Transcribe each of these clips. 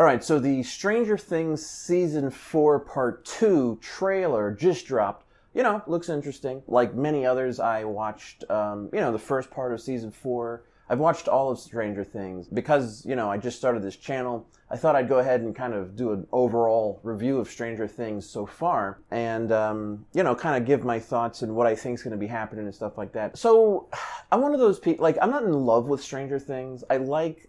All right, so the Stranger Things Season 4 Part 2 trailer just dropped. Looks interesting. Like many others, I watched, the first part of Season 4. I've watched all of Stranger Things. Because, I just started this channel, I thought I'd go ahead and kind of do an overall review of Stranger Things so far. And, kind of give my thoughts and what I think is going to be happening and stuff like that. So, I'm one of those people, I'm not in love with Stranger Things. I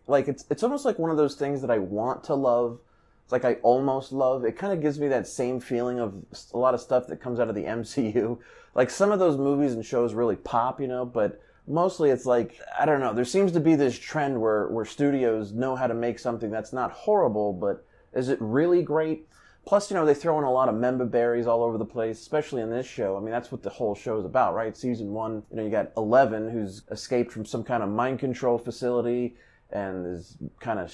it's almost like one of those things that I want to love. It's like I almost love. It kind of gives me that same feeling of a lot of stuff that comes out of the MCU. Like some of those movies and shows really pop, but mostly it's like, I don't know, there seems to be this trend where studios know how to make something that's not horrible, but is it really great? Plus, they throw in a lot of member berries all over the place, especially in this show. I mean, that's what the whole show is about, right? Season 1, you got Eleven, who's escaped from some kind of mind control facility and is kind of,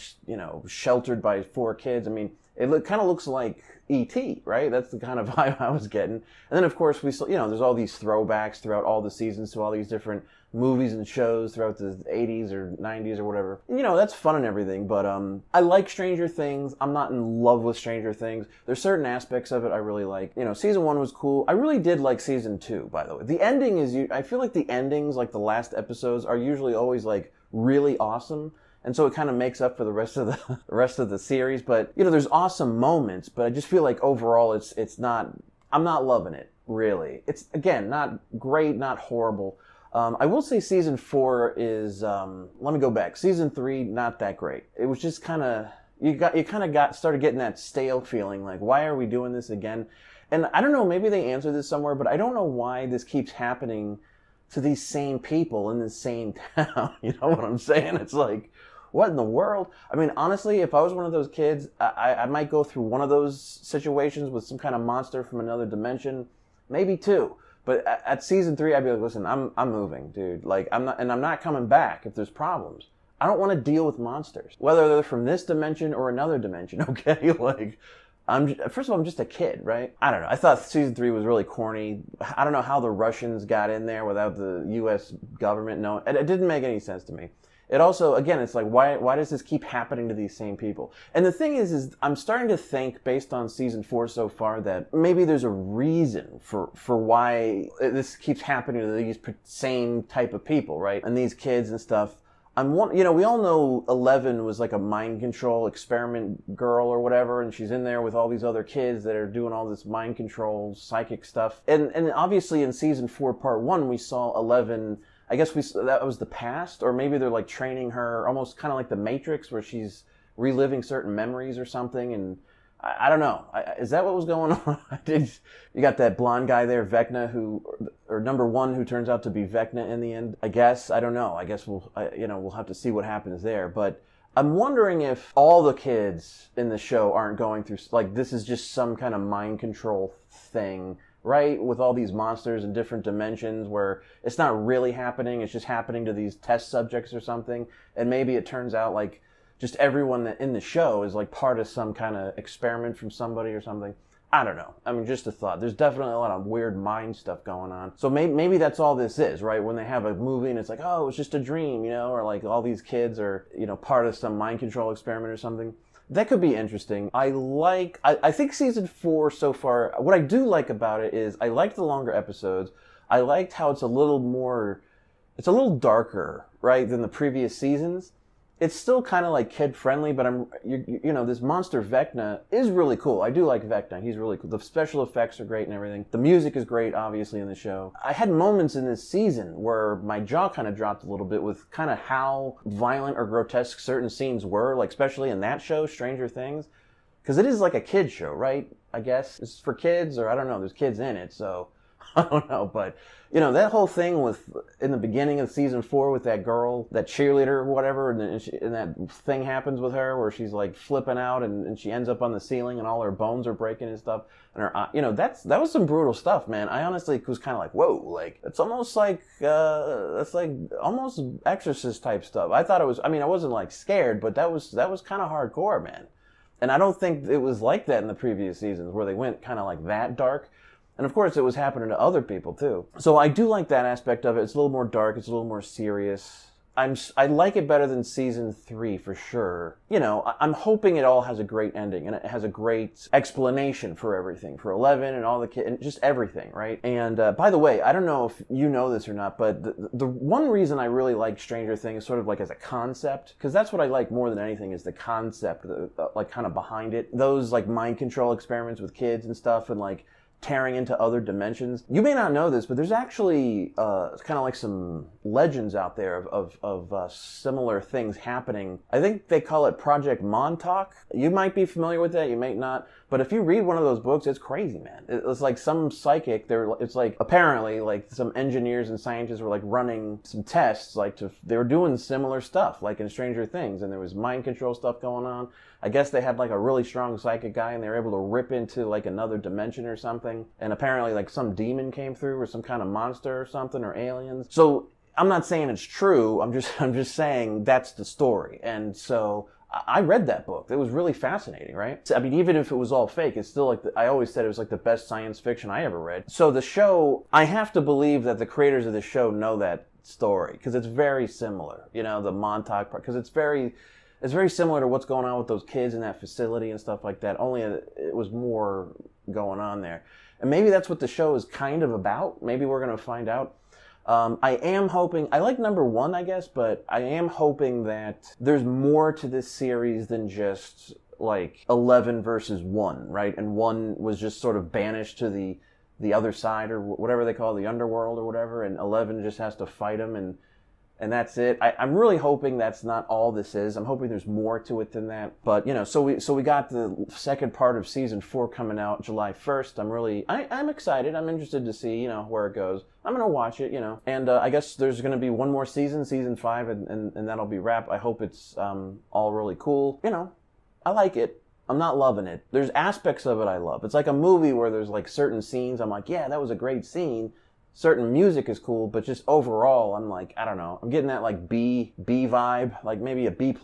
sheltered by 4 kids. I mean, it kind of looks like E.T., right? That's the kind of vibe I was getting. And then, of course, we saw, there's all these throwbacks throughout all the seasons to all these different movies and shows throughout the 80s or 90s or whatever. That's fun and everything, but I like Stranger Things. I'm not in love with Stranger Things. There's certain aspects of it I really like. Season 1 was cool. I really did like Season 2, by the way. The ending is, I feel like the endings, like the last episodes, are usually always, really awesome. And so it kind of makes up for the rest of the series. But, there's awesome moments, but I just feel like overall it's not, I'm not loving it, really. It's, again, not great, not horrible. I will say Season 4 is, let me go back. Season 3, not that great. It was just kind of, started getting that stale feeling, like, why are we doing this again? And I don't know, maybe they answered this somewhere, but I don't know why this keeps happening to these same people in the same town. You know what I'm saying? It's like, what in the world? I mean, honestly, if I was one of those kids, I might go through one of those situations with some kind of monster from another dimension, maybe 2. But at Season 3, I'd be like, listen, I'm moving, dude. I'm not coming back if there's problems. I don't want to deal with monsters, whether they're from this dimension or another dimension, okay? First of all, I'm just a kid, right? I don't know. I thought Season 3 was really corny. I don't know how the Russians got in there without the U.S. government knowing. It didn't make any sense to me. It also, again, it's like, why does this keep happening to these same people? And the thing is I'm starting to think, based on Season 4 so far, that maybe there's a reason for why this keeps happening to these same type of people, right? And these kids and stuff. We all know Eleven was like a mind control experiment girl or whatever, and she's in there with all these other kids that are doing all this mind control psychic stuff. And obviously in Season 4 Part 1, we saw Eleven, I guess that was the past, or maybe they're training her almost kind of like the Matrix, where she's reliving certain memories or something. And I don't know. Is that what was going on? You got that blonde guy there, Vecna, or number 1, who turns out to be Vecna in the end. I guess, I don't know. I guess we'll have to see what happens there. But I'm wondering if all the kids in the show aren't going through, this is just some kind of mind control thing, right? With all these monsters in different dimensions where it's not really happening. It's just happening to these test subjects or something. And maybe it turns out just everyone that in the show is part of some kind of experiment from somebody or something. I don't know. I mean, just a thought. There's definitely a lot of weird mind stuff going on. So maybe that's all this is, right? When they have a movie and it's like, oh, it's just a dream, or all these kids are, part of some mind control experiment or something. That could be interesting. I think Season 4 so far, what I do like about it is I liked the longer episodes. I liked how it's a little darker, right, than the previous seasons. It's still kind of kid friendly, but this monster Vecna is really cool. I do like Vecna. He's really cool. The special effects are great and everything. The music is great, obviously, in the show. I had moments in this season where my jaw kind of dropped a little bit with kind of how violent or grotesque certain scenes were, especially in that show, Stranger Things. Because it is like a kid show, right? I guess it's for kids, or I don't know. There's kids in it, so I don't know, but that whole thing in the beginning of Season 4 with that girl, that cheerleader or whatever, and that thing happens with her where she's flipping out and she ends up on the ceiling and all her bones are breaking and stuff, and her, that was some brutal stuff, man. I honestly was kind of whoa, it's almost that's almost Exorcist type stuff. I thought it was, I wasn't scared, but that was kind of hardcore, man. And I don't think it was like that in the previous seasons where they went kind of that dark. And of course, it was happening to other people, too. So I do like that aspect of it. It's a little more dark. It's a little more serious. I like it better than season 3 for sure. You know, I'm hoping it all has a great ending and it has a great explanation for everything, for 11 and all the kids, and just everything, right? And by the way, I don't know if you know this or not, but the one reason I really like Stranger Things sort of like as a concept, because that's what I like more than anything is the concept, like kind of behind it. Those like mind control experiments with kids and stuff, and like tearing into other dimensions. You may not know this, but there's actually kind of like some legends out there of similar things happening. I think they call it Project Montauk. You might be familiar with that, you might not. But if you read one of those books, it's crazy, man. It's like some psychic, it's like apparently like some engineers and scientists were like running some tests, they were doing similar stuff, like in Stranger Things, and there was mind control stuff going on. I guess they had like a really strong psychic guy and they were able to rip into like another dimension or something. And apparently like some demon came through or some kind of monster or something, or aliens. So I'm not saying it's true. I'm just saying that's the story. And so I read that book. It was really fascinating, right? I mean, even if it was all fake, it's still like, I always said it was like the best science fiction I ever read. So the show, I have to believe that the creators of the show know that story because it's very similar, you know, the Montauk part, because it's very similar to what's going on with those kids in that facility and stuff like that, only it was more going on there. And maybe that's what the show is kind of about. Maybe we're going to find out. I am hoping, I like number 1, I guess, but I am hoping that there's more to this series than just like 11 versus 1, right? And 1 was just sort of banished to the other side, or whatever they call it, the underworld or whatever, and 11 just has to fight him, and that's it. I'm really hoping that's not all this is. I'm hoping there's more to it than that. But, you know, so we got the second part of season 4 coming out July 1st. I'm excited. I'm interested to see, you know, where it goes. I'm going to watch it, you know. And I guess there's going to be one more season 5, and that'll be wrap. I hope it's all really cool. You know, I like it. I'm not loving it. There's aspects of it I love. It's like a movie where there's like certain scenes I'm like, yeah, that was a great scene. Certain music is cool, but just overall, I'm like, I don't know. I'm getting that like B vibe, like maybe a B+.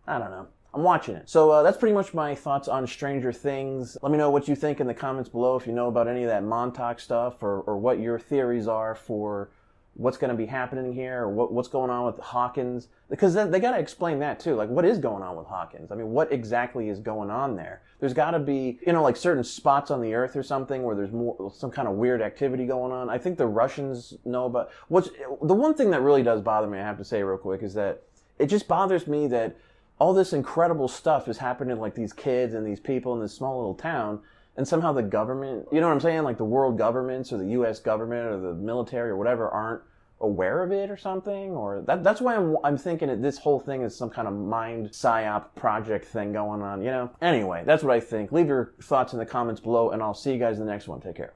I don't know. I'm watching it. So that's pretty much my thoughts on Stranger Things. Let me know what you think in the comments below if you know about any of that Montauk stuff, or what your theories are for what's going to be happening here, or what's going on with Hawkins. Because they got to explain that too. Like, what is going on with Hawkins? I mean, what exactly is going on there? There's got to be, you know, like certain spots on the Earth or something where there's some kind of weird activity going on. I think the Russians know about. The one thing that really does bother me, I have to say real quick, is that it just bothers me that all this incredible stuff is happening to like these kids and these people in this small little town, and somehow the government, you know what I'm saying? Like the world governments or the U.S. government or the military or whatever aren't aware of it or something. Or that's why I'm thinking that this whole thing is some kind of mind psyop project thing going on, you know? Anyway, that's what I think. Leave your thoughts in the comments below, and I'll see you guys in the next one. Take care.